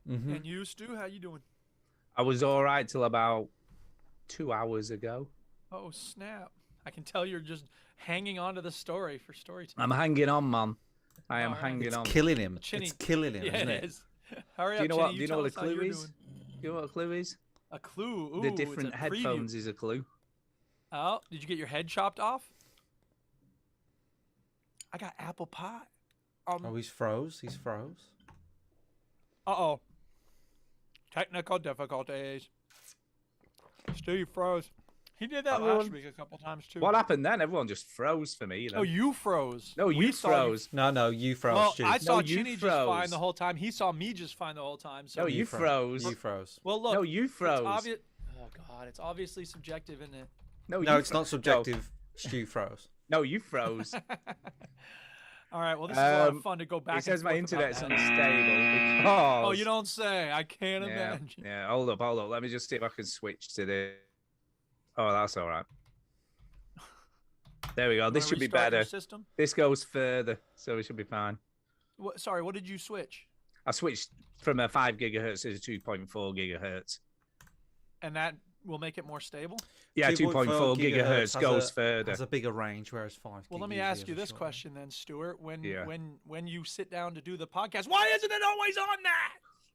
And you, Stu, how you doing? I was all right till about 2 hours ago. Oh, snap. I can tell you're just hanging on to the story for story time. I'm hanging on, man. I am All right. hanging It's on. killing him. Chinny. It's killing him, Yeah, isn't it it? is. Hurry Do you up, know Chinny. what? Do you know tell what a us how clue you're is? doing. Do you know what a clue is? A clue? Ooh, The different it's a headphones preview. is a clue. Oh, did you get your head chopped off? I got apple pie. Oh, he's froze. He's froze. Uh-oh. Technical difficulties. Stu froze. He did that last week a couple times, too. What happened then? Everyone just froze for me. Then. Oh, you froze. No, We you saw froze. No, you froze, Well, Stu. I saw you Chinny just froze. fine the whole time. He saw me just fine the whole time. So No, you froze. You froze. Well, look. No, you froze. Oh, God. It's obviously subjective, isn't it? No, No, you it's not subjective. Stu froze. No, you froze. All right. Well, this is a lot of fun to go back. It says and my forth internet's about that. unstable because. Oh, you don't say. I can't imagine. Yeah, hold up. Let me just see if I can switch to the. Oh, that's all right. There we go. This should be Restart your better. system? This goes further, so it should be fine. Sorry, what did you switch? I switched from a 5 gigahertz to 2.4 gigahertz. And that will make it more stable? Yeah, 2.4 gigahertz goes further. Has a bigger range, whereas 5. Well, let me ask you this question then, Stuart. When Yeah. when you sit down to do the podcast, why isn't it always on that?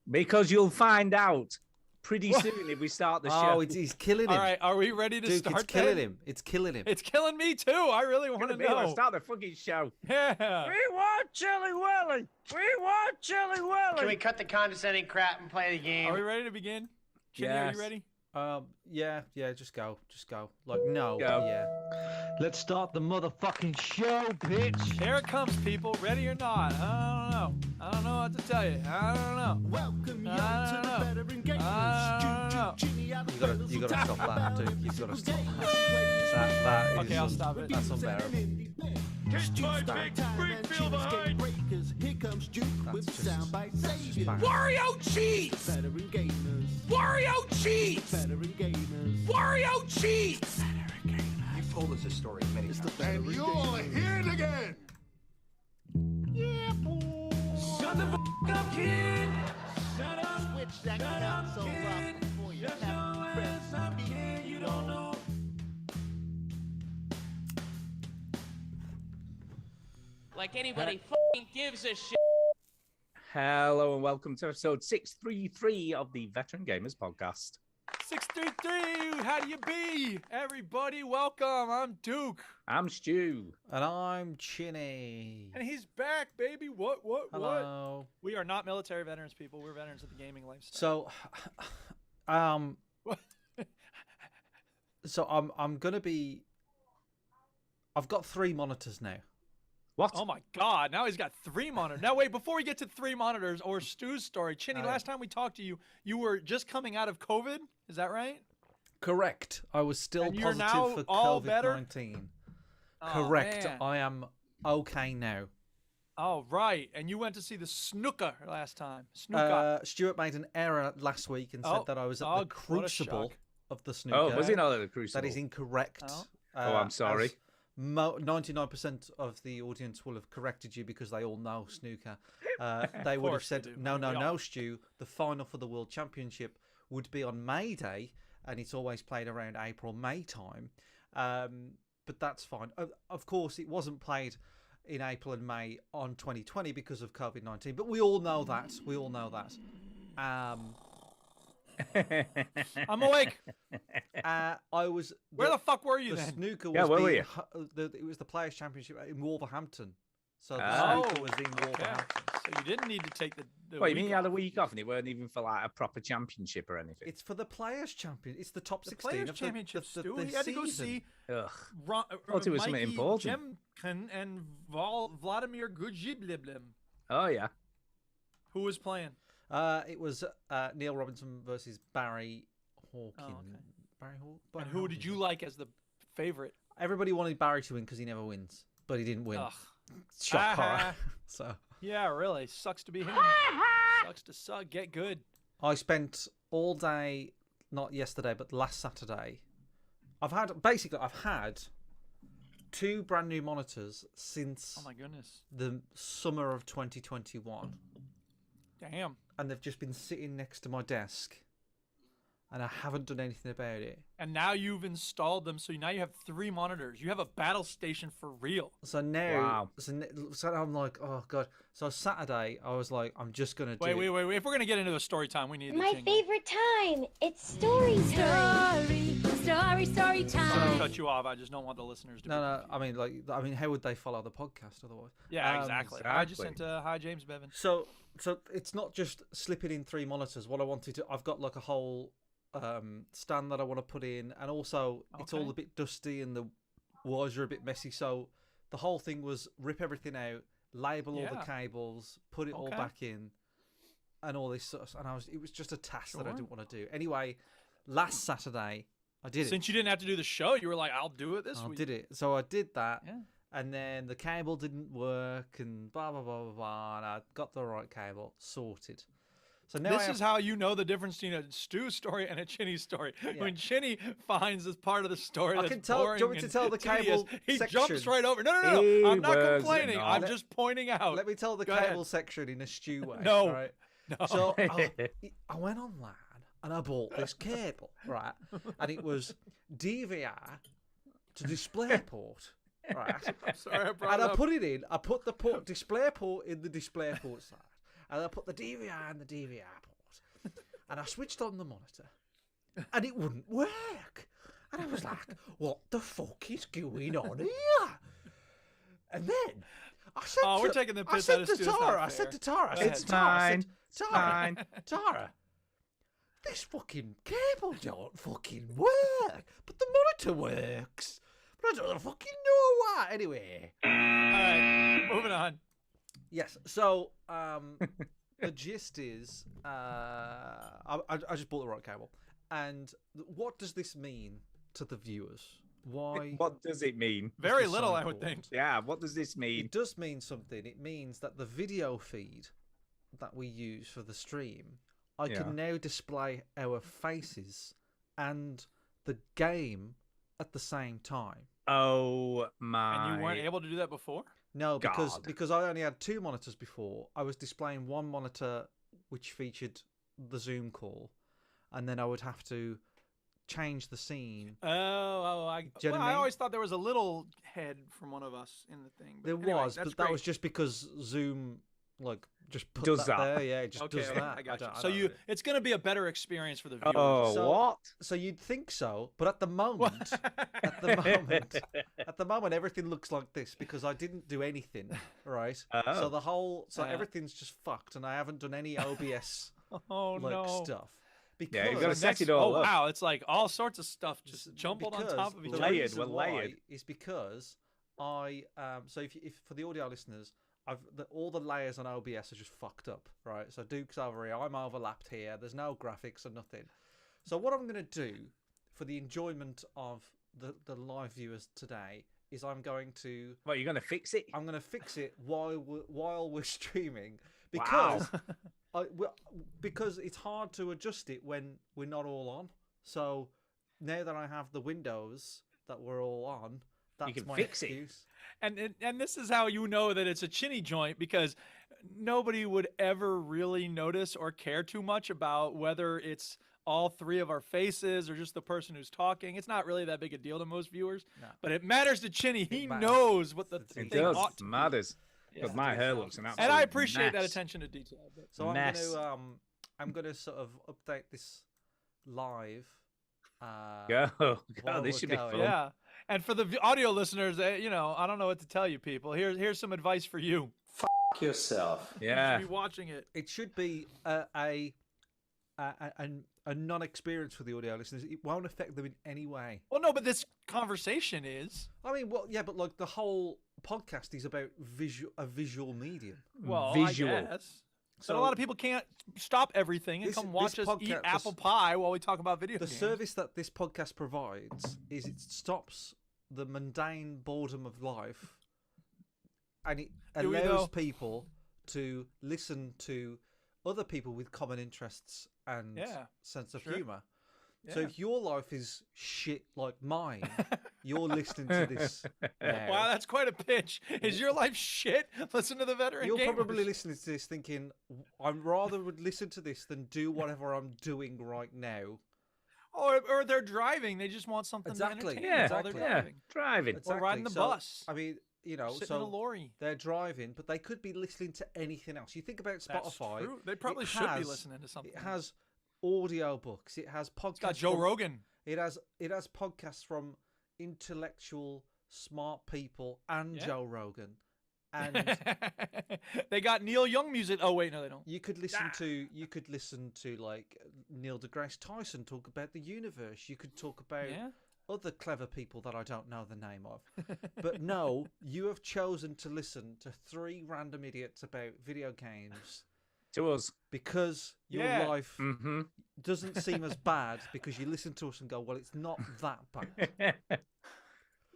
Because you'll find out pretty soon if we start the show. Oh, he's killing him. All right, are we ready to Duke, start? it's killing then? him. It's killing him. It's killing me too. I really want to Let's know. start the fucking show. Yeah. We want Chili Willy. We want Chili Willy. Can we cut the condescending crap and play the game? Are we ready to begin? Chinny, are Yes. you ready? Yeah, just go. Like, no, Go. yeah. Let's start the motherfucking show, bitch. Here it comes, people. Ready or not? I don't know. I don't know what to tell you. I don't know. Welcome you I to don't the know. veteran gamers. I don't know. You gotta stop that, dude. You've gotta stop that. That is Okay, I'll stop it. That's unbearable. Hit my big Springfield behind. Here comes Duke with That's the soundbite savior. bang. Wario cheese! Veteran gamers. Wario cheese! Veteran gamers. Wario cheese! You've told us this story many It's the times. veteran gamers. hear it again. Shut the up, kid! Switch that console off before you have to press repeat. You don't know. Like anybody fucking gives a shit. Hello and welcome to episode 633 of the Veteran Gamers Podcast. 633, how do you be? Everybody, welcome. I'm Duke. I'm Stu. And I'm Chinny. And he's back, baby. What? Hello. We are not military veterans, people. We're veterans of the gaming lifestyle. So, I'm gonna be. I've got 3 monitors now. What? Oh my God! Now he's got 3 monitors. Now wait, before we get to 3 monitors or Stu's story, Chinny, last time we talked to you, you were just coming out of COVID. Is that right? Correct. I was still And you're positive now for all better? COVID-19. Oh, Correct. man. I am okay now. Oh right, and you went to see the snooker last time. Snooker. Stuart made an error last week and said that I was at the what a crucible shock. of the snooker. Oh, was he not at the Crucible? That is incorrect. Oh. I'm sorry. as 99% of the audience will have corrected you because they all know snooker. They would have course they said, do. no, We all- no, Stu, the final for the World Championship would be on May Day, and it's always played around April, May time. But that's fine. Of course, it wasn't played in April and May on 2020 because of COVID-19, but we all know that. We all know that. I'm awake. I was... Where the fuck were you The then? snooker was Yeah, where were being you? it was the Players' Championship in Wolverhampton. So the Oh. snooker was in Okay. Wolverhampton. So you didn't need to take the Wait, you mean week you had a off. week off and it weren't even for like a proper championship or anything? It's for the Players' Champion. It's the top The 16 Players' of Championship, the Stu. He had to go season. see Ugh. Thought it was something important. Jemkin and Vladimir Gudjiblim. Oh, yeah. Who was playing? It was Neil Robinson versus Barry Hawkins. Oh, okay. Barry And who did you like as the favorite? Everybody wanted Barry to win because he never wins, but he didn't win. Ugh. Shock horror. Ah. So Yeah, really. Sucks to be him. Sucks to suck. Get good. I spent all day, not yesterday, but last Saturday. I've had 2 brand new monitors since Oh my goodness. the summer of 2021. Damn. Damn. and they've just been sitting next to my desk, and I haven't done anything about it. And now you've installed them, so now you have 3 monitors. You have a battle station for real. So now, Wow. so I'm like, oh god. So Saturday, I was like, I'm just gonna do. Wait. If we're gonna get into the story time, we need My the jingle. favorite time. It's story time. Sorry Story to time. cut you off. I just don't want the listeners to. No. I mean, how would they follow the podcast otherwise? Yeah, exactly. I just exactly. sent hi James Bevan. So it's not just slipping in 3 monitors. What I wanted to, I've got like a whole stand that I want to put in, and also it's all Okay. a bit dusty and the wires are a bit messy. So the whole thing was rip everything out, label all the Yeah. cables, put it all Okay. back in, and all this sort of. And it was just a task that I Sure. didn't want to do. Anyway, last Saturday I did it. Since you didn't have to do the show, you were like, "I'll do it this I week." did it. So I did that. Yeah. And then the cable didn't work, and blah blah blah blah blah. And I got the right cable sorted. So now This is how you know the difference between a Stu story and a Chinny story. When Chinny finds this part of the story I that's can tell. Do boring you want me to and tell the tedious, cable he section? jumps right over. No. He I'm not was complaining. not. I'm just pointing out. Let me tell the Go cable ahead. section in a stew way. No. Right? No. So I went online and I bought this cable, right? And it was DVR to DisplayPort, right? Sorry, I brought And it I up. put it in. I put the DisplayPort in the DisplayPort side, and I put the DVR in the DVR port, and I switched on the monitor, and it wouldn't work. And I was like, "What the fuck is going on here?" And then I said, Oh, to, we're taking the I piss said out of to Stu, it's not Tara, I fair. said to Tara, I Go said ahead. to Tara, I said, It's Tara, fine. Tara, this fucking cable don't fucking work, but the monitor works. But I don't fucking know why. Anyway, All right, moving on. yes. So the gist is, I just bought the right cable, and what does this mean to the viewers? Why? What does it mean? Very this little, so I would important? think. Yeah, what does this mean? It does mean something. It means that the video feed that we use for the stream, I Yeah. can now display our faces and the game at the same time. Oh my! And you weren't able to do that before? No, God. because I only had 2 monitors before. I was displaying one monitor which featured the Zoom call, and then I would have to change the scene. I you know what I mean? always thought there was a little head from one of us in the thing. But There anyway, was, that's but that great. was just because Zoom just put Does that that. there. Yeah, it just Okay, does okay, that. I got you. don't- I So don't know. it's going to be a better experience for the viewers. Oh, So- what? So you'd think so, but at the moment, at the moment, everything looks like this because I didn't do anything, right? Oh. So everything's just fucked, and I haven't done any OBS Oh no. stuff. Because Yeah, you've got to set That's- it all oh up. wow, it's like all sorts of stuff just jumbled on because top of each the other. Layered, reason we're layered. why is because I so if for the audio listeners, all the layers on OBS are just fucked up, right? So Duke's over here, I'm overlapped here. There's no graphics or nothing. So what I'm going to do for the enjoyment of the live viewers today is I'm going to fix it? I'm going to fix it while we're streaming because because it's hard to adjust it when we're not all on. So now that I have the windows that we're all on, that's can my fix it. excuse. And this is how you know that it's a Chinny joint, because nobody would ever really notice or care too much about whether it's all 3 of our faces or just the person who's talking. It's not really that big a deal to most viewers, but it matters to Chinny. He matters. knows what the It thing It does. ought to be. Matters. Because my hair looks an absolute And I appreciate that mess. attention to detail. But So Mess. I'm gonna sort of update this live. Go. while God, this we're should be going. fun. yeah. And for the audio listeners, I don't know what to tell you, people. Here's some advice for you. yourself. You Yeah. should be watching it. It should be a non-experience for the audio listeners. It won't affect them in any way. Well, no, but this conversation is. I mean, well, yeah, but like the whole podcast is about a visual medium. Well, Visual. I guess. So But a lot of people can't stop everything and this- come watch this us eat podcast- apple pie while we talk about video the games. service that this podcast provides is it stops the mundane boredom of life, and it Do we, allows though? people to listen to other people with common interests and Yeah, sense of sure. humor. So if your life is shit like mine, you're listening to this now. Wow, that's quite a pitch. Is your life shit? Listen to the veteran You're gamers. probably listening to this thinking, I'd rather would listen to this than do whatever I'm doing right now. Or they're driving. They just want something Exactly. to entertain them while Exactly. they're driving. Driving. Or riding the So, bus. I mean, you know, Sitting so in a lorry. they're driving, but they could be listening to anything else. You think about That's Spotify. true. They probably it should be has- listening to something. It has audio books. It has podcasts. It's got Joe from- Rogan. It has podcasts from intellectual, smart people and Yeah. Joe Rogan, and They got Neil Young music. Oh wait, no, they don't. you could listen to like Neil deGrasse Tyson talk about the universe. You could talk about Yeah. other clever people that I don't know the name of. But no, you have chosen to listen to three random idiots about video games To us. because your Yeah. life Mm-hmm. doesn't seem as bad because you listen to us and go, well, it's not that bad.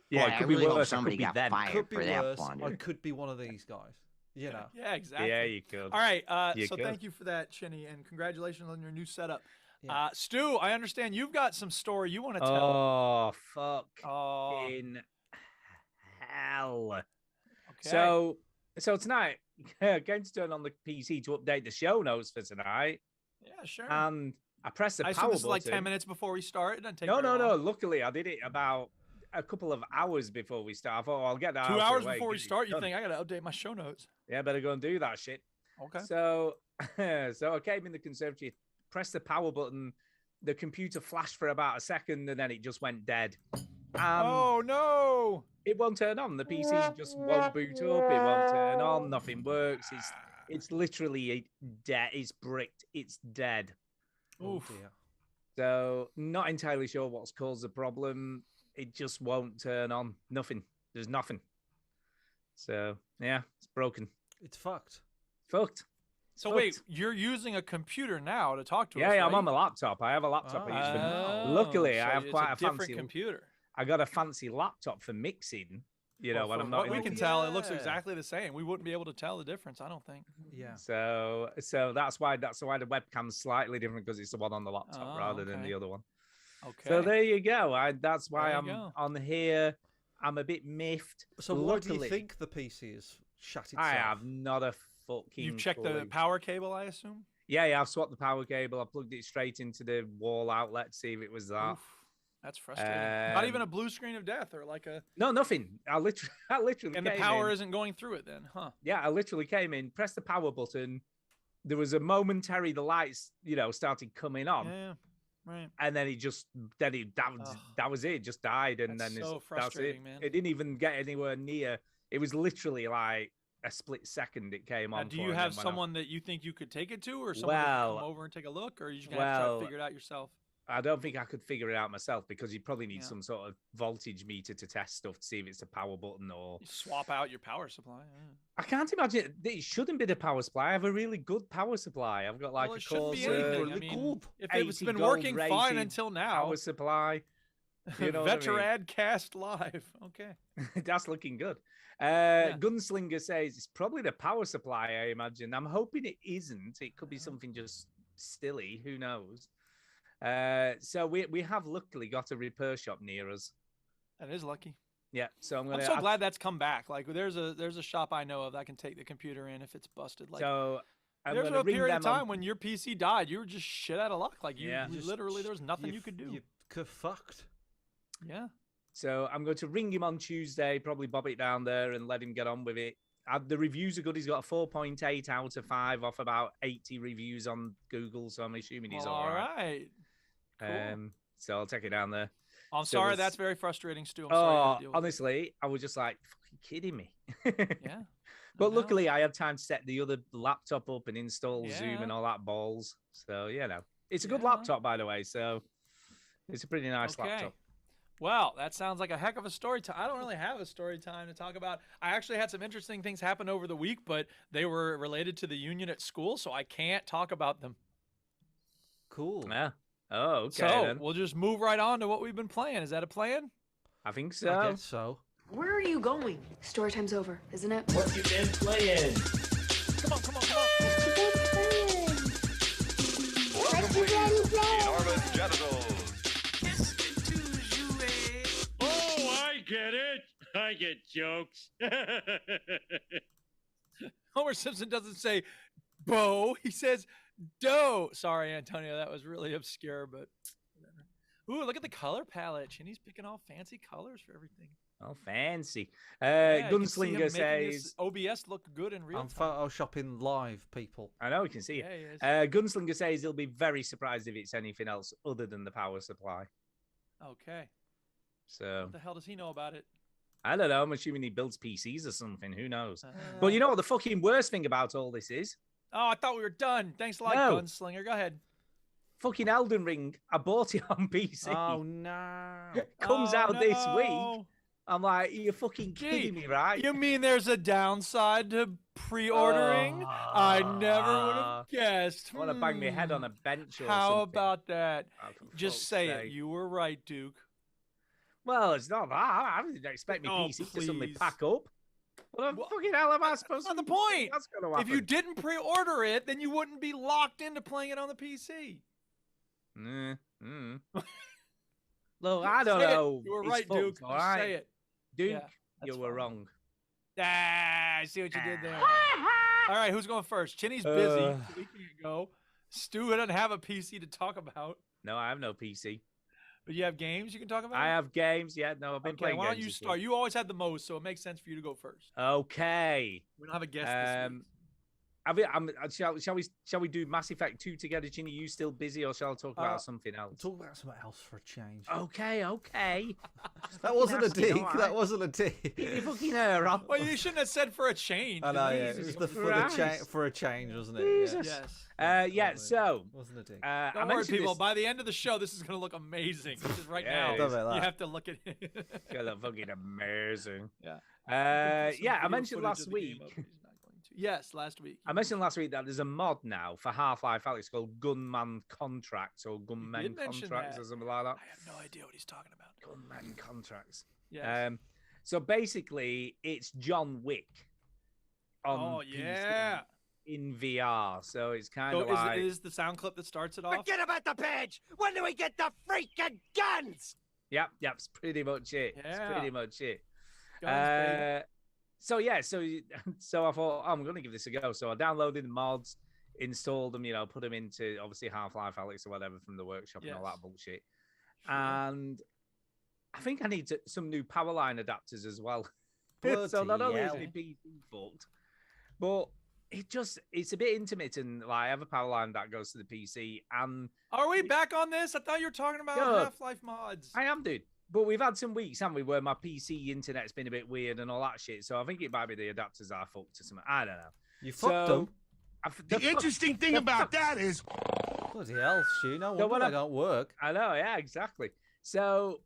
Yeah, Boy, it I could really be hope worse. It somebody could be got them. fired Could be for that worse. blunder. I could be one of these guys. You know. Yeah, exactly. Yeah, you could. All right. You So could. thank you for that, Chinny, and congratulations on your new setup. Yeah. Stu, I understand you've got some story you want to tell. Oh, fuck. Oh, In hell. okay. So tonight, going to turn on the PC to update the show notes for tonight, yeah, sure. and I pressed the I assume power this is like button. 10 minutes before we start. It doesn't take No, very no. long. Luckily, I did it about a couple of hours before we start. I thought, I'll get that 2 out of the hours way, before we get it start, you done. think I got to update my show notes? Yeah, better go and do that shit. Okay. So, so I came in the conservatory, pressed the power button. The computer flashed for about a second, and then it just went dead. Oh no! It won't turn on. The PC just won't boot up. It won't turn on. Nothing works. It's literally dead. It's bricked. It's dead. Oh Oof. dear. So not entirely sure what's caused the problem. It just won't turn on. Nothing. There's nothing. So yeah, it's broken. It's fucked. Fucked. So wait, you're using a computer now to talk to us? Yeah, I'm right? on my laptop. I have a laptop. I use for- Oh, Luckily, so I have it's quite a a different fancy computer. I got a fancy laptop for mixing. You know, Well, when I'm from not what in we the can tell, it looks Yeah. exactly the same. We wouldn't be able to tell the difference, I don't think. Yeah. So that's why the webcam's slightly different, because it's the one on the laptop Oh, rather than okay. the other one. Okay. So there you go. That's why There you I'm go. on here. I'm a bit miffed. So why do you Luckily, think the PC is shut itself? I have not a fucking. You've checked the clue. power cable, I assume? Yeah, I've swapped the power cable. I plugged it straight into the wall outlet to see if it was that. Oof, that's frustrating. Not even Um, a blue screen of death or like a... No, nothing. I literally. And the came power in. isn't going through it then, huh? Yeah, I literally came in, pressed the power button. There was a momentary, the lights, started coming on, Yeah, right. and then that was it. It just died, and That's then so that's it. frustrating, man. It didn't even get anywhere near. It was literally like a split second. It came on. Do for you and have then went off. someone that you think you could take it to, or someone that could Well- come over and take a look, or are you just gonna have to try well, to figure it out yourself? I don't think I could figure it out myself, because you probably need Yeah. some sort of voltage meter to test stuff to see if it's a power button or. You swap out your power supply. Yeah. I can't imagine it shouldn't be the power supply. I have a really good power supply. I've got like Well, a it shouldn't be Corsair anything. I really mean, cool. if it's 80 been gold working fine rated until now, power supply. You know what I mean? Veterad Cast Live. Okay. That's looking good. Yeah. Gunslinger says it's probably the power supply, I imagine. I'm hoping it isn't. It could be something just stilly. Who knows? So we have luckily got a repair shop near us. That is lucky. Yeah. So I'm I'm gonna. so glad that's come back. Like there's a shop I know of that can take the computer in if it's busted. Like So I'm there's gonna a ring period of them on- time when your PC died, you were just shit out of luck. Like you Yeah. literally there was nothing you could do. You're fucked. Yeah. So I'm going to ring him on Tuesday, probably bob it down there and let him get on with it. The reviews are good. He's got a 4.8 out of 5 off about 80 reviews on Google, so I'm assuming he's Well, all right. Cool. So I'll take it down there. I'm so sorry, there's- that's very frustrating, Stu. I'm sorry you had to deal with it. honestly, I was just like, fucking kidding me. Yeah. But I know. luckily, I had time to set the other laptop up and install Zoom Yeah. and all that balls. So, it's a good Yeah. laptop, by the way. So it's a pretty nice Okay. laptop. Well, that sounds like a heck of a story time. I don't really have a story time to talk about. I actually had some interesting things happen over the week, but they were related to the union at school, so I can't talk about them. Cool. Yeah. Oh, okay. So then. we'll just move right on to what we've been playing. Is that a plan? I think so. I guess so. Where are you going? Story time's over, isn't it? What you been playing? Come on, come on, come on. What you been playing? Enormous genitals. I get jokes. Homer Simpson doesn't say Bo, he says dough. Sorry, Antonio, that was really obscure, but whatever. Ooh, look at the color palette. Chinny's picking all fancy colors for everything. Oh, fancy. Yeah, you can see him Gunslinger making his says... OBS look good in real I'm time. photoshopping live, people. I know, we can see it. Yeah, he is. Gunslinger says he'll be very surprised if it's anything else other than the power supply. Okay. So, What the hell does he know about it? I don't know. I'm assuming he builds PCs or something. Who knows? But you know what the fucking worst thing about all this is? Oh, I thought we were done. Thanks a lot, No. Gunslinger. Go ahead. Fucking Elden Ring. I bought it on PC. Oh, no. Comes Oh, out this week. no. I'm like, you're fucking kidding me, right? You mean there's a downside to pre-ordering? I never would have guessed. I want to bang my head on a bench or How something. about that? Oh, for Just fuck's say sake. it. You were right, Duke. Well, it's not that. I didn't expect my Oh, PC to suddenly please. pack up. What the fucking hell am I supposed That's to not the point. That's gonna happen. If you didn't pre-order it, then you wouldn't be locked into playing it on the PC. Look, I don't Say it. know. You were It's right, fucked, Duke. all Just right? say it. Duke, Yeah, you that's were fine. wrong. Ah, I see what you did there. All right, who's going first? Chinny's busy. So he can't go. Stu doesn't have a PC to talk about, No, I have no PC. but you have games you can talk about? I have games. Yeah, no, I've been Okay, playing why don't games you this start? week. You always had the most, so it makes sense for you to go first. Okay. We don't have a guest this week. Shall we do Mass Effect 2 together, Ginny? You still busy, or shall I talk about something else? Talk about something else for a change. Okay. That wasn't a asking, dig. all right. That wasn't a dig. Keep your fucking hair up. Well, you shouldn't have said for a change. I know, yeah. It Jesus was Christ. for a change, wasn't it? Jesus. Yes. Yeah. So, Wasn't a dig. I Don't worry, mentioned people. this- By the end of the show, this is going to look amazing. Which is right Yeah, now. it Don't about You that. have to look at it. Gonna look fucking amazing. Yeah. Yeah, I mentioned last week. Yes, last week. I mentioned last week that there's a mod now for Half-Life Alyx called Gunman Contracts or Gunmen did mention Contracts that. or something like that. I have no idea what he's talking about. Gunmen Contracts. Yes. So basically, it's John Wick on Oh, PC yeah. in VR. So it's kind So of like is the sound clip that starts it off? Forget about the page! When do we get the freaking guns? yep, it's pretty much it. It's Yeah. pretty much it. Guns, baby. So yeah, so I thought I'm going to give this a go. So I downloaded the mods, installed them, put them into obviously Half-Life Alyx or whatever from the workshop and all Yes. that bullshit. And I think I need some new power line adapters as well. So not only is Bloody my PC fucked, but it's a bit intermittent. Like I have a power line that goes to the PC, and Are we back on this? I thought you were talking about Good. Half-Life mods. I am, dude. But we've had some weeks, haven't we, where my PC internet's been a bit weird and all that shit. So I think it might be the adapters I fucked or something. I don't know. You fucked So, them. The interesting thing about that is, Bloody hell, Stu. No So wonder when they I- don't work. I know, yeah, exactly. So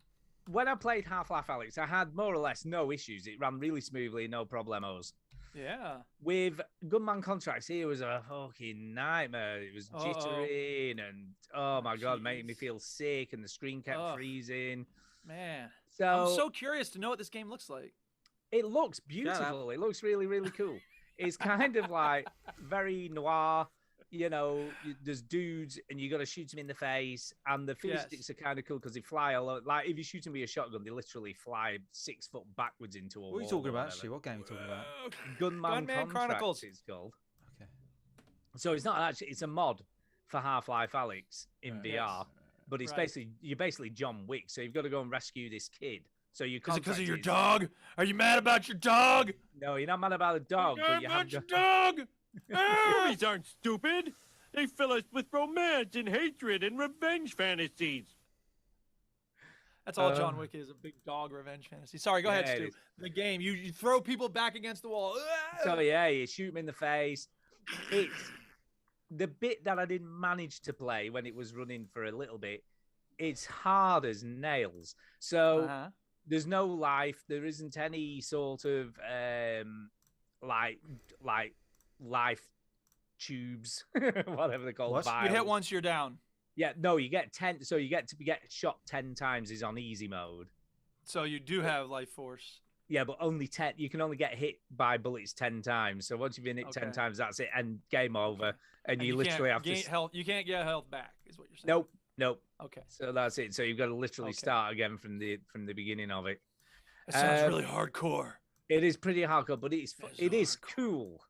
when I played Half-Life Alyx, I had more or less no issues. It ran really smoothly, no problemos. Yeah. With Gunman Contracts, here was a fucking nightmare. It was Uh-oh. jittering and, oh my God, making me jeez. feel sick and the screen kept Ugh. freezing. Man. So, I'm so curious to know what this game looks like. it looks beautiful. It looks really, really cool. It's kind of like very noir. There's dudes and you got to shoot them in the face, and the physics are kind of cool because they fly a lot. Like if you shoot them with a shotgun, they literally fly 6 foot backwards into a wall. What are you talking or about, whatever. Stu? What game are you talking about? Gunman Gunman Contracts, Chronicles. it's called. Okay. So it's not actually, it's a mod for Half-Life Alyx in Right. VR, but it's Right. you're basically John Wick. So you've got to go and rescue this kid. So you Is it because of your contract dog? Are you mad about your dog? No, you're not mad about a dog, but you have your to. dog. Movies aren't stupid. They fill us with romance and hatred and revenge fantasies. That's all John Wick is, a big dog revenge fantasy. Sorry, go ahead, Yeah, it Stu. is. The game, you throw people back against the wall. So yeah, you shoot him in the face. It's the bit that I didn't manage to play when it was running for a little bit. It's hard as nails. So Uh-huh. there's no life. There isn't any sort of like life tubes, whatever they're called. What? You hit vials. once, you're down. Yeah, no, you get 10. So you get shot 10 times is on easy mode. So you do have life force. Yeah, but only 10. You can only get hit by bullets 10 times. So once you've been hit 10 Okay. times, that's it, and game over. And, And you can't literally have to. gain health. You can't get health back, is what you're saying. Nope. Okay. So that's it. So you've got to literally Okay. start again from the beginning of it. It sounds really hardcore. It is pretty hardcore, but it is cool.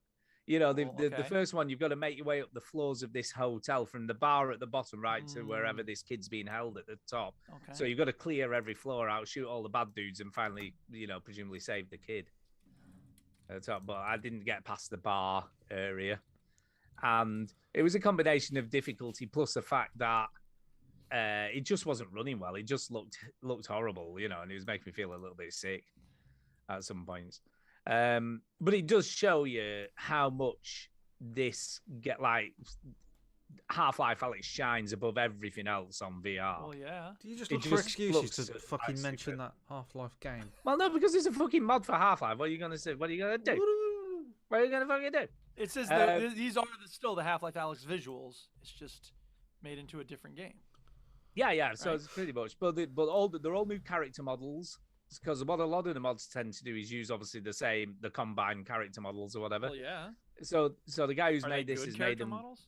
You know, the first one, you've got to make your way up the floors of this hotel from the bar at the bottom right to wherever this kid's being held at the top. Okay. So you've got to clear every floor out, shoot all the bad dudes, and finally, you know, presumably save the kid at the top. But I didn't get past the bar area. And it was a combination of difficulty plus the fact that it just wasn't running well. It just looked horrible, you know, and it was making me feel a little bit sick at some points. But it does show you how much this Half-Life Alyx shines above everything else on VR. Well, yeah. Do you just look for excuses to fucking mention that Half-Life game? Well, no, because it's a fucking mod for Half-Life. What are you going to say? What are you going to do? What are you going to fucking do? It says these are still the Half-Life Alyx visuals. It's just made into a different game. Yeah. So it's pretty much, but they're all new character models. Because what a lot of the mods tend to do is use obviously the combined character models or whatever. Well, yeah. So the guy who's made this has made them. Models?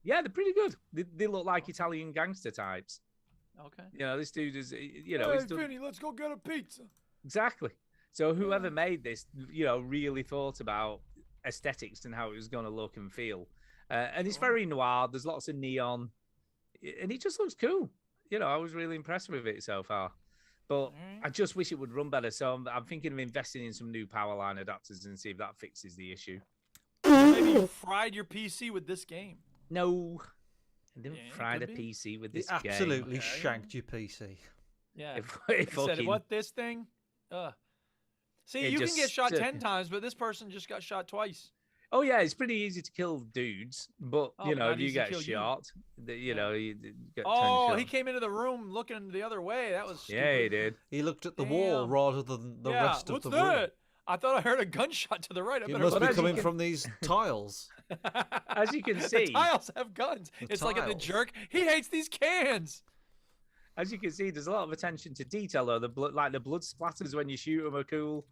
Yeah, they're pretty good. They look like Italian gangster types. Okay. You know, this dude is, you know, hey, Vinny, let's go get a pizza. Exactly. So whoever made this, you know, really thought about aesthetics and how it was going to look and feel. And it's very noir. There's lots of neon, and it just looks cool. You know, I was really impressed with it so far. But I just wish it would run better. So I'm thinking of investing in some new power line adapters and see if that fixes the issue. Maybe you fried your PC with this game. No, I didn't fry the PC with this game. Absolutely shanked your PC. Yeah. If said, what, this thing? See, you can get shot 10 times, but this person just got shot twice. Oh, yeah, it's pretty easy to kill dudes. But, you know, if you get shot, you know, you get shot. He came into the room looking the other way. That was stupid. Yeah, he did. He looked at the wall rather than the rest of the room. What's that? I thought I heard a gunshot to the right. It must be coming from these tiles. As you can see. The tiles have guns. It's like in The Jerk. He hates these cans. As you can see, there's a lot of attention to detail, though. The blood splatters when you shoot them are cool.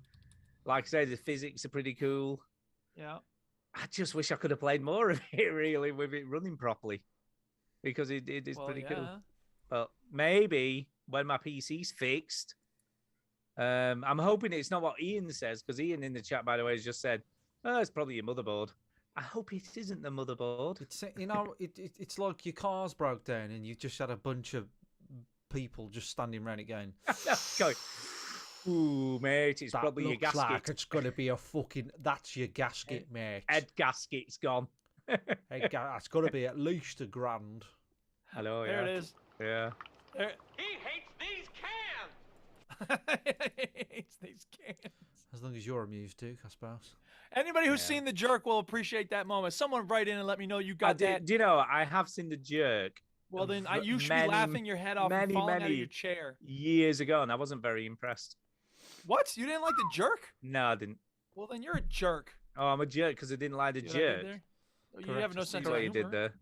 Like I say, the physics are pretty cool. Yeah. I just wish I could have played more of it, really, with it running properly. Because it is pretty cool. But maybe when my PC's fixed, I'm hoping it's not what Ian says, because Ian in the chat, by the way, has just said, oh, it's probably your motherboard. I hope it isn't the motherboard. It's, you know, it's like your car's broke down and you just had a bunch of people just standing around it going, ooh, mate, it's probably your gasket. Like it's going to be a fucking... That's your gasket, mate. Head gasket's gone. It's got to be at least $1,000. Hello, there it is. Yeah. He hates these cans. He hates these cans. As long as you're amused, Duke, I suppose. Anybody who's seen The Jerk will appreciate that moment. Someone write in and let me know you got that. Do you know, I have seen The Jerk. Well, then you should be laughing your head off and falling out of your chair. Years ago, and I wasn't very impressed. What? You didn't like The Jerk? No, I didn't. Well, then you're a jerk. Oh, I'm a jerk because I didn't like The Jerk. You have no sense of humor. See what you did there.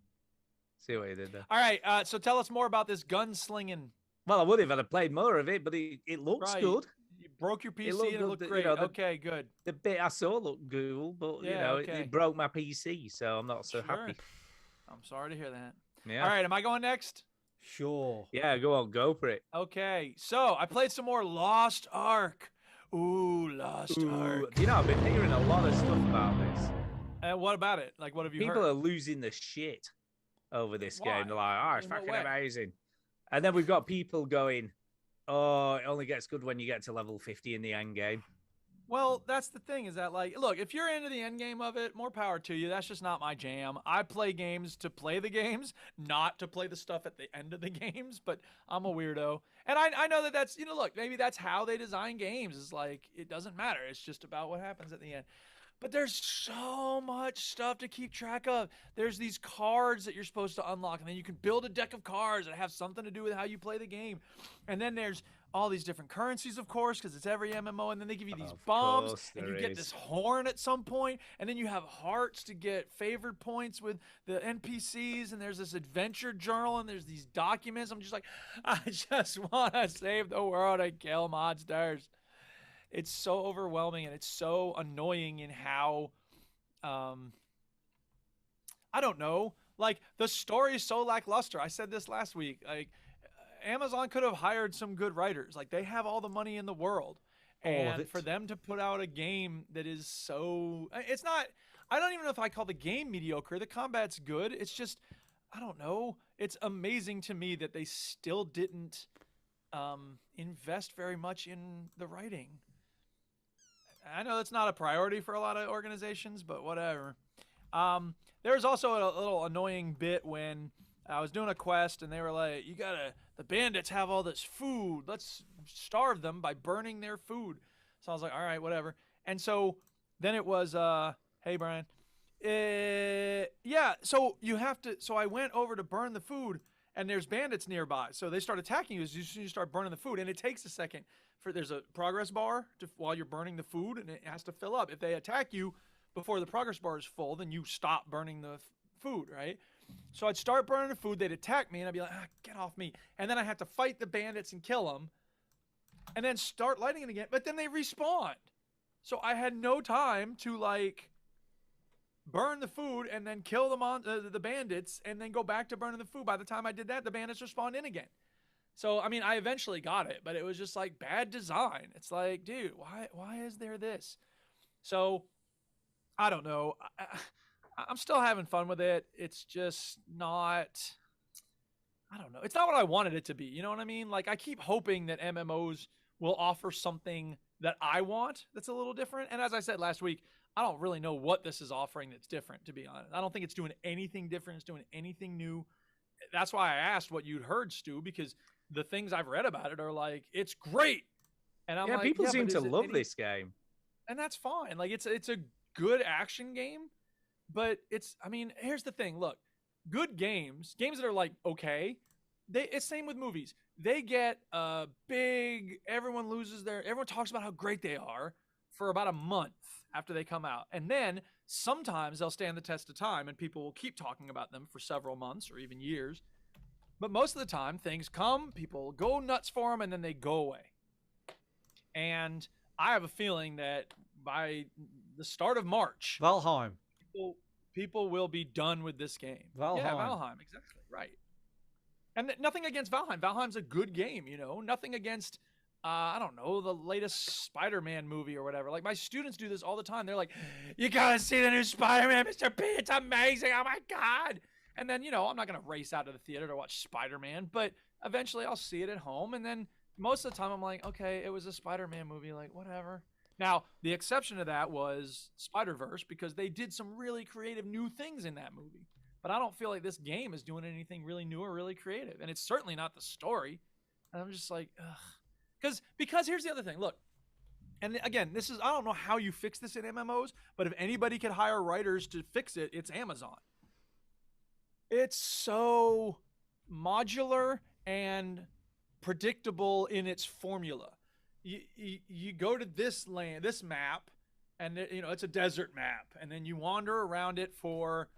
See what you did there. All right, so tell us more about this gunslinging. Well, I would have had played more of it, but it looks good. You broke your PC and it looked great. You know, okay, good. The bit I saw looked cool, but you know, it broke my PC, so I'm not so happy. I'm sorry to hear that. Yeah. All right, am I going next? Sure. Yeah, go for it. Okay, so I played some more Lost Ark. Ooh, Lost Ark. You know, I've been hearing a lot of stuff about this. What about it? Like, what have you heard? People are losing the shit over this game. They're like, oh, it's fucking amazing. And then we've got people going, oh, it only gets good when you get to level 50 in the end game. Well, that's the thing is that, like, look, if you're into the end game of it, more power to you. That's just not my jam. I play games to play the games, not to play the stuff at the end of the games, but I'm a weirdo. And I know that that's, you know, look, maybe that's how they design games. It's like, it doesn't matter. It's just about what happens at the end. But there's so much stuff to keep track of. There's these cards that you're supposed to unlock, and then you can build a deck of cards that have something to do with how you play the game. And then there's all these different currencies, of course, because it's every MMO, and then they give you these bombs, and you get this horn at some point, and then you have hearts to get favored points with the NPCs, and there's this adventure journal, and there's these documents. I'm just like, I just want to save the world and kill monsters. It's so overwhelming, and it's so annoying in how, I don't know, like, the story is so lackluster. I said this last week, like, Amazon could have hired some good writers. Like, they have all the money in the world. And for them to put out a game that is so, it's not, I don't even know if I call the game mediocre. The combat's good. It's just, I don't know. It's amazing to me that they still didn't invest very much in the writing. I know that's not a priority for a lot of organizations, but whatever. There was also a little annoying bit when I was doing a quest and they were like, the bandits have all this food. Let's starve them by burning their food. So I was like, all right, whatever. And so then it was, hey, Brian. Yeah, so I went over to burn the food and there's bandits nearby. So they start attacking you as soon as you start burning the food. And it takes a second there's a progress bar while you're burning the food and it has to fill up. If they attack you before the progress bar is full, then you stop burning the food, right? So I'd start burning the food, they'd attack me, and I'd be like, get off me. And then I have to fight the bandits and kill them, and then start lighting it again, but then they respawn. So I had no time to, like, burn the food and then kill them on the bandits and then go back to burning the food. By the time I did that, the bandits respawned in again. So, I mean, I eventually got it, but it was just, like, bad design. It's like, dude, why is there this? So, I don't know. I'm still having fun with it. It's just not, I don't know. It's not what I wanted it to be. You know what I mean? Like, I keep hoping that MMOs will offer something that I want that's a little different. And as I said last week, I don't really know what this is offering that's different, to be honest. I don't think it's doing anything different. It's doing anything new. That's why I asked what you'd heard, Stu, because the things I've read about it are like, it's great. And I'm like, people seem to love this game. And that's fine. Like, it's a good action game, but here's the thing. Look, good games that are like, okay, it's same with movies. They get everyone talks about how great they are for about a month after they come out. And then sometimes they'll stand the test of time and people will keep talking about them for several months or even years. But most of the time things come, people go nuts for them, and then they go away. And I have a feeling that by the start of March, Valheim, people will be done with this game. Valheim. Yeah, Valheim, exactly, right. And nothing against Valheim. Valheim's a good game, you know. Nothing against, I don't know, the latest Spider-Man movie or whatever. Like, my students do this all the time. They're like, you gotta see the new Spider-Man, Mr. P. It's amazing. Oh, my God. And then, you know, I'm not going to race out to the theater to watch Spider-Man, but eventually I'll see it at home. And then most of the time I'm like, okay, it was a Spider-Man movie, like, whatever. Now, the exception to that was Spider-Verse, because they did some really creative new things in that movie. But I don't feel like this game is doing anything really new or really creative. And it's certainly not the story. And I'm just like, ugh. Because here's the other thing. Look, and again, I don't know how you fix this in MMOs, but if anybody could hire writers to fix it, it's Amazon. It's so modular and predictable in its formula. You go to this map, and you know it's a desert map, and then you wander around it for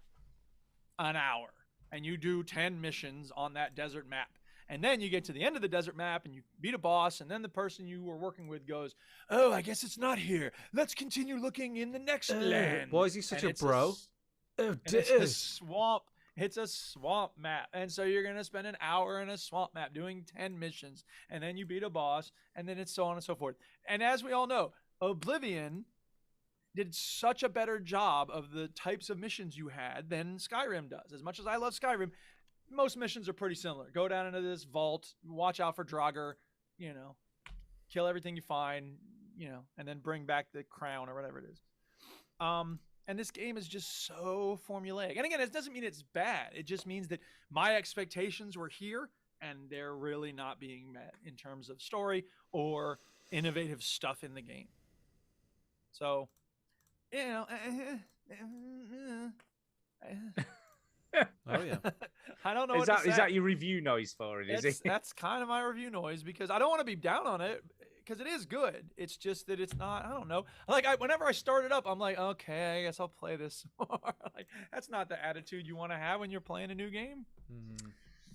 an hour, and you do 10 missions on that desert map. And then you get to the end of the desert map and you beat a boss, and then the person you were working with goes, oh, I guess it's not here. Let's continue looking in the next land. Why is he such a bro? It's a swamp. It's a swamp map. And so you're going to spend an hour in a swamp map doing 10 missions, and then you beat a boss, and then it's so on and so forth. And as we all know, Oblivion did such a better job of the types of missions you had than Skyrim does. As much as I love Skyrim, most missions are pretty similar. Go down into this vault, watch out for Draugr, you know, kill everything you find, you know, and then bring back the crown or whatever it is. And this game is just so formulaic. And again, it doesn't mean it's bad. It just means that my expectations were here and they're really not being met in terms of story or innovative stuff in the game. So, you know, oh yeah. I don't know. Is that your review noise for it? Is it? That's kind of my review noise, because I don't want to be down on it, because it is good. It's just that it's not. I don't know. Like whenever I start it up, I'm like, okay, I guess I'll play this more. Like, that's not the attitude you want to have when you're playing a new game.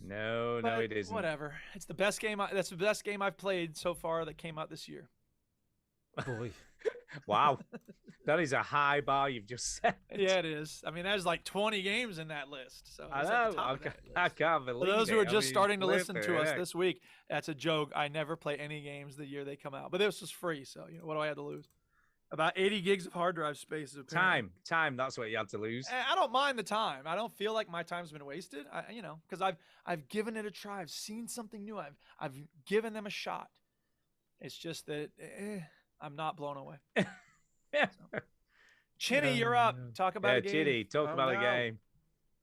No, it isn't. Whatever. It's the best game. That's the best game I've played so far that came out this year. Boy. Wow, that is a high bar you've just set. Yeah, it is. I mean, there's like 20 games in that list. So I it's at the know. top of that I list. can't believe For those it. who are I just mean, starting to listen flip to it, us yeah. this week, that's a joke. I never play any games the year they come out, but this was free. So what do I have to lose? About 80 gigs of hard drive space. Apparently. Time. That's what you had to lose. I don't mind the time. I don't feel like my time's been wasted. Because I've given it a try. I've seen something new. I've given them a shot. It's just that I'm not blown away. Yeah. So. Chinny, you're up. Talk about a game. Chinny, talk about a game.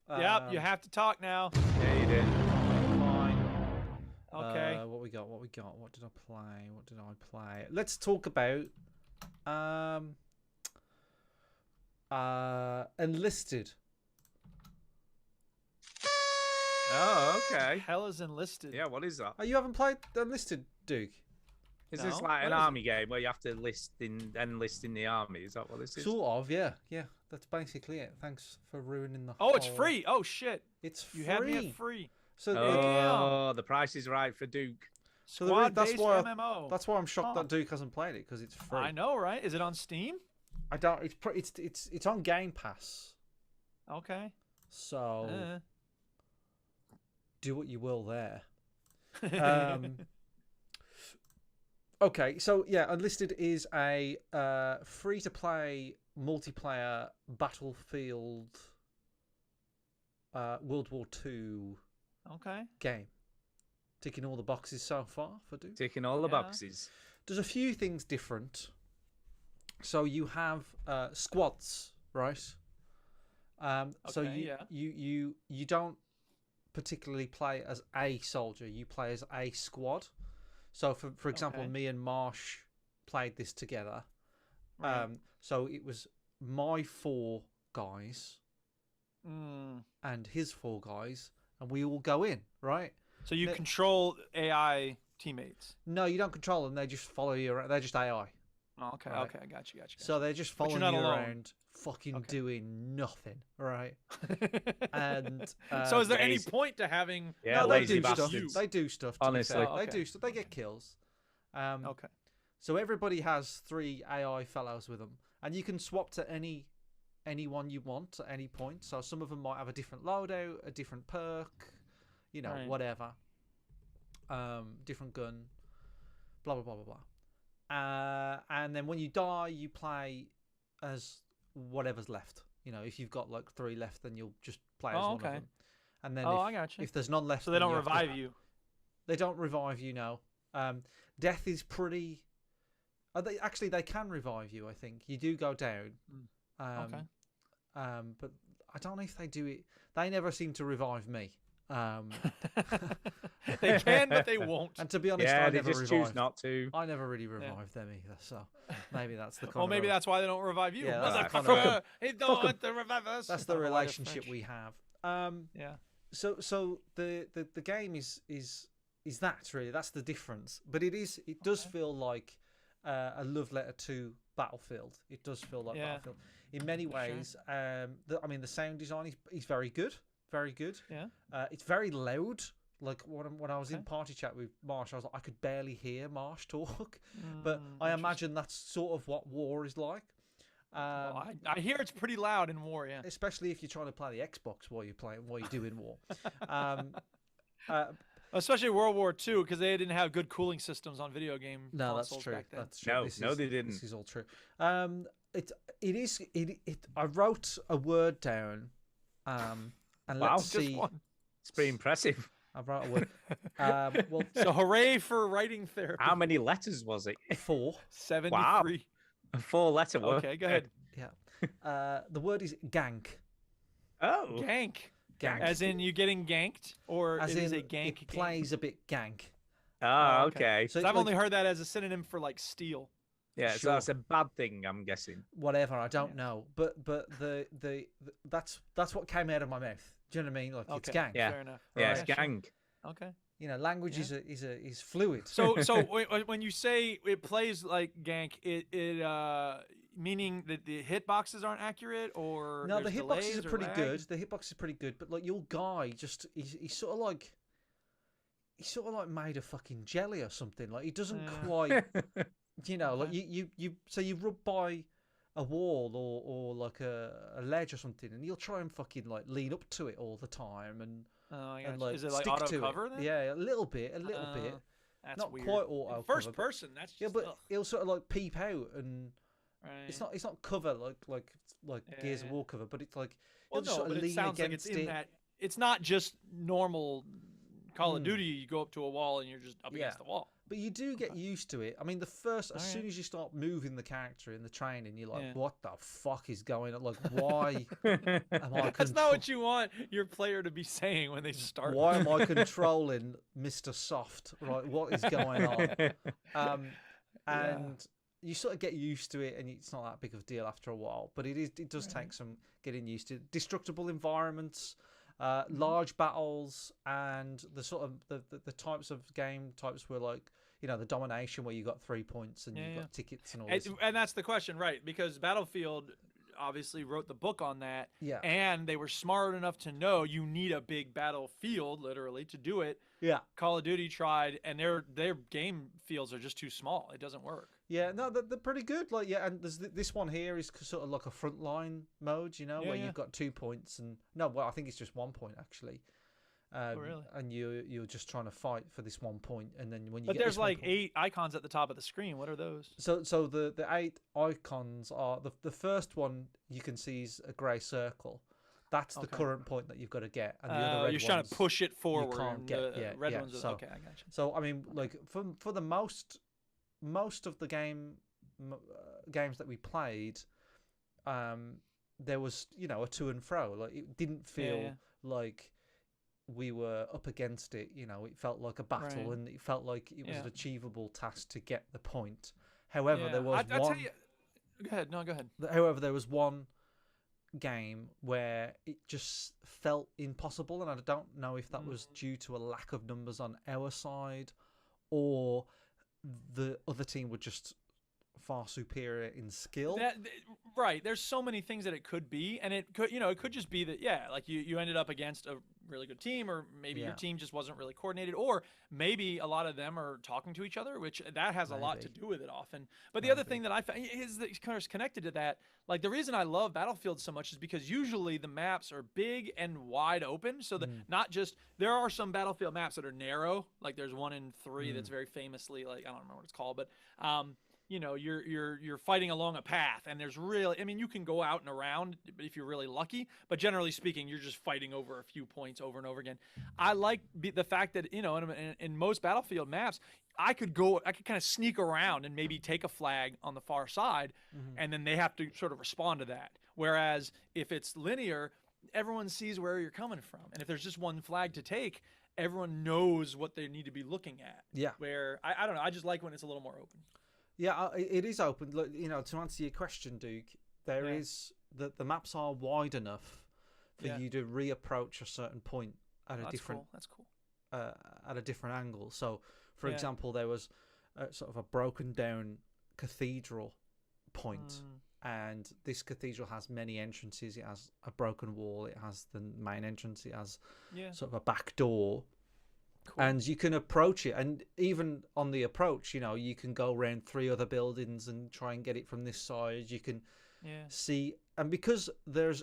Yep, you have to talk now. Yeah, you did. Fine. Okay. What we got? What did I play? Let's talk about Enlisted. Oh, okay. Hell is Enlisted. Yeah, what is that? Oh, you haven't played Enlisted, Duke? Is this like an army game where you have to enlist in the army? Is that what this is? Sort of, yeah. That's basically it. Thanks for ruining the. Oh, it's free. Oh shit! It's free. You had me at free. So the price is right for Duke. So Squad-based MMO. That's why I'm shocked that Duke hasn't played it because it's free. I know, right? Is it on Steam? I don't. It's on Game Pass. Okay. So do what you will there. Okay, so yeah, Enlisted is a free-to-play multiplayer battlefield World War II game. Ticking all the boxes so far for Duke. Ticking all the boxes. There's a few things different. So you have squads, right? So you don't particularly play as a soldier. You play as a squad. So for example, me and Marsh played this together. Right. So it was my 4 guys and his 4 guys, and we all go in, right? So you control AI teammates? No, you don't control them. They just follow you around. They're just AI. Oh, okay, right? okay, I got you. So they're just following you around, fucking doing nothing, right? And so is there any point to having? Yeah, no, lazy stuff. bastards. They do stuff. Honestly, they do stuff. They get kills. Okay. So everybody has 3 AI fellows with them, and you can swap to anyone you want at any point. So some of them might have a different loadout, a different perk, whatever. Different gun, blah blah blah blah blah. And then when you die, you play as whatever's left. If you've got like 3 left, then you'll just play as one of them. And then I got you. If there's none left, so they don't revive you. They don't revive you. No. Death is pretty. They can revive you. I think you do go down. But I don't know if they do it. They never seem to revive me. They can, but they won't. And to be honest, yeah, I they never just revived. choose not to. I never really revived them either. So maybe that's the. Well, maybe that's why they don't revive you. Yeah, Motherfucker! kind of, He don't want to revive us. That's the relationship we have. Yeah. So the game is that really? That's the difference. But it does feel like a love letter to Battlefield. It does feel like Battlefield in many ways. Sure. The sound design is very good. Very good. Yeah. It's very loud. Like when I was in party chat with Marsh, I was like, I could barely hear Marsh talk. But I imagine that's sort of what war is like. I hear it's pretty loud in war, yeah. Especially if you're trying to play the Xbox while you're doing war. Especially World War II, because they didn't have good cooling systems on video game consoles back then. That's true. No, they didn't. This is all true. I wrote a word down. And let's see. It's pretty impressive. I wrote a word. So hooray for writing therapy. How many letters was it? 4. 73. Wow. A 4-letter word. Okay, go ahead. Yeah. The word is gank. Oh. Gank. Gank. As in you getting ganked, or As it is in a gank it plays a bit gank. Oh, okay. So I've only heard that as a synonym for like steal. Yeah, so that's a bad thing, I'm guessing. Whatever, I don't know. But the that's what came out of my mouth. Do you know what I mean? Like it's gank. Yeah. Fair enough. Yeah, it's gang. Okay. Language is fluid. So when you say it plays like gank, it meaning that the hitboxes aren't accurate, or no, the hitboxes are pretty lag? good. The hitboxes are pretty good, but like your guy he's sort of like made of fucking jelly or something. Like he doesn't quite You know, like you rub by a wall or like a ledge or something, and you'll try and fucking like lean up to it all the time and like is it like stick auto to cover it. then? Yeah, a little bit. That's Not weird. quite auto First cover, person. That's just, yeah, but it'll sort of like peep out and. Right. It's not cover like Gears of War cover, but it's like Well, just no, sort of but lean it sounds like against it's in it. that. It's not just normal Call of Duty. You go up to a wall and you're just up against the wall. But you do get used to it. I mean, as soon as you start moving the character in the training, you're like, what the fuck is going on? Like, why am I That's not what you want your player to be saying when they start. Why am I controlling Mr. Soft? Right, what is going on? And you sort of get used to it, and it's not that big of a deal after a while. But it does take some getting used to. Destructible environments, large battles, and the sort of the types of game types were like, you know, the domination where you got 3 points and you got tickets and all this. And that's the question, right? Because Battlefield obviously wrote the book on that, and they were smart enough to know you need a big battlefield, literally, to do it. Yeah. Call of Duty tried, and their game fields are just too small. It doesn't work. Yeah, no, they're pretty good. Like, yeah, and there's this one here is sort of like a frontline mode, you know, where you've got 2 points and I think it's just 1 point actually. Really? And you're just trying to fight for this 1 point, and then when you but get there's this like 1 point, 8 icons at the top of the screen. What are those? So the 8 icons are the first one you can see is a grey circle. That's the current point that you've got to get, and the other red you're trying to push it forward. You can't get. The red ones. So, okay, I got you. So I mean, like for the most of the games that we played, there was, you know, a to and fro. Like, it didn't feel like we were up against it. You know, it felt like a battle, and it felt like it was an achievable task to get the point. However, there was one. Tell you, go ahead. No, go ahead. However, there was one game where it just felt impossible, and I don't know if that was due to a lack of numbers on our side, or the other team were just far superior in skill. Right. There's so many things that it could be, and it could just be that, like you ended up against a really good team, or maybe your team just wasn't really coordinated, or maybe a lot of them are talking to each other, which that has a lot to do with it often. But the other thing that I found is that kind of connected to that. Like, the reason I love Battlefield so much is because usually the maps are big and wide open. So that not just, there are some Battlefield maps that are narrow. Like, there's one in 3 that's very famously, like, I don't remember what it's called, but you know, you're fighting along a path, and there's really, I mean, you can go out and around if you're really lucky, but generally speaking, you're just fighting over a few points over and over again. I like the fact that, you know, in most Battlefield maps, I could kind of sneak around and maybe take a flag on the far side, and then they have to sort of respond to that. Whereas if it's linear, everyone sees where you're coming from, and if there's just one flag to take, everyone knows what they need to be looking at. Yeah. Where I don't know, I just like when it's a little more open. Yeah, it is open. Look, you know, to answer your question, Duke, there is the maps are wide enough for you to reapproach a certain point at a different. Cool. That's cool. At a different angle. So, for example, there was sort of a broken down cathedral point, and this cathedral has many entrances. It has a broken wall. It has the main entrance. It has sort of a back door. Cool. And you can approach it, and even on the approach, you know, you can go around 3 other buildings and try and get it from this side. You can see, and because there's